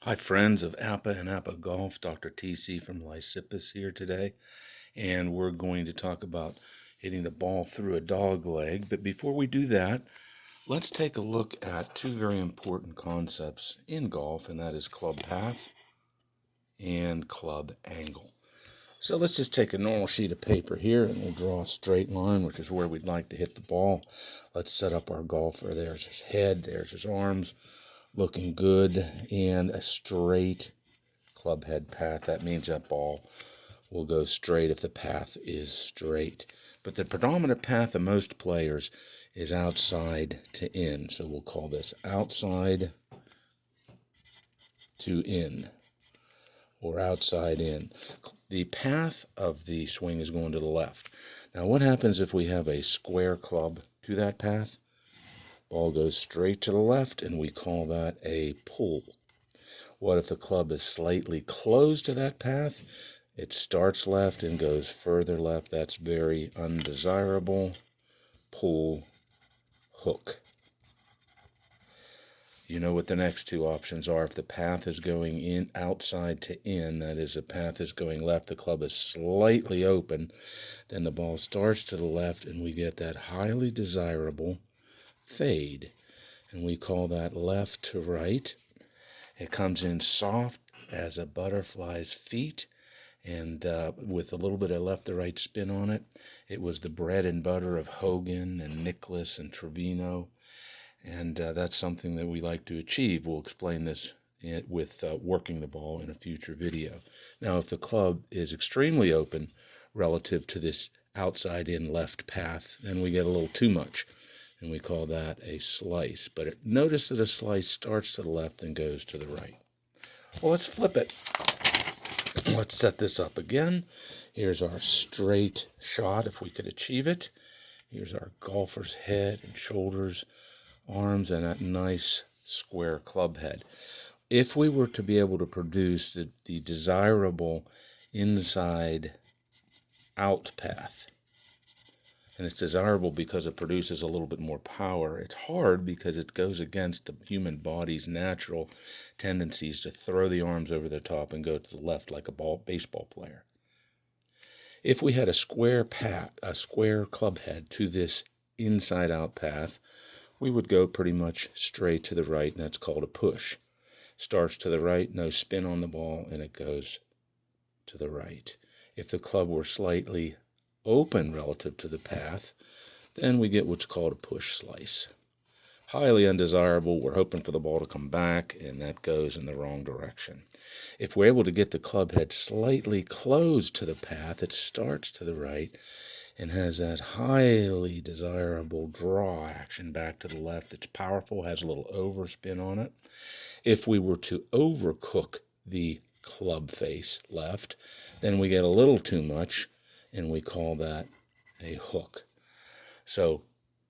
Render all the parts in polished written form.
Hi, friends of APBA and APBA Golf. Dr. TC from Lysippus here today, and we're going to talk about hitting the ball through a dog leg. But before we do that, let's take a look at two very important concepts in golf, and that is club path and club angle. So let's just take a normal sheet of paper here, and we'll draw a straight line, which is where we'd like to hit the ball. Let's set up our golfer. There's his head, there's his arms, looking good, and a straight club head path. That means that ball will go straight if the path is straight. But the predominant path of most players is outside to in. So we'll call this outside to in, or outside in. The path of the swing is going to the left. Now what happens if we have a square club to that path? Ball goes straight to the left, and we call that a pull. What if the club is slightly closed to that path? It starts left and goes further left. That's very undesirable. Pull, hook. You know what the next two options are. If the path is going in outside to in, that is, the path is going left, the club is slightly open, then the ball starts to the left, and we get that highly desirable fade. And we call that left to right. It comes in soft as a butterfly's feet, and with a little bit of left to right spin on it. It was the bread and butter of Hogan and Nicklaus and Trevino, and that's something that we like to achieve. We'll explain this with working the ball in a future video. Now, if the club is extremely open relative to this outside-in left path, then we get a little too much, and we call that a slice. But notice that a slice starts to the left and goes to the right. Well, let's flip it. Let's set this up again. Here's our straight shot, if we could achieve it. Here's our golfer's head and shoulders, arms, and that nice square club head. If we were to be able to produce the desirable inside out path, and it's desirable because it produces a little bit more power. It's hard because it goes against the human body's natural tendencies to throw the arms over the top and go to the left like a baseball player. If we had a square club head to this inside-out path, we would go pretty much straight to the right, and that's called a push. Starts to the right, no spin on the ball, and it goes to the right. If the club were slightly open relative to the path, then we get what's called a push slice. Highly undesirable. We're hoping for the ball to come back, and that goes in the wrong direction. If we're able to get the club head slightly closed to the path, it starts to the right and has that highly desirable draw action back to the left. It's powerful, has a little overspin on it. If we were to overcook the club face left, then we get a little too much, and we call that a hook. So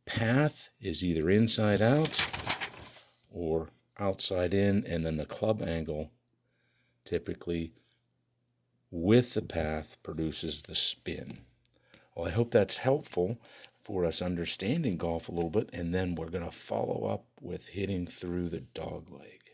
path is either inside out or outside in, and then the club angle typically with the path produces the spin. Well, I hope that's helpful for us understanding golf a little bit, and then we're going to follow up with hitting through the dog leg.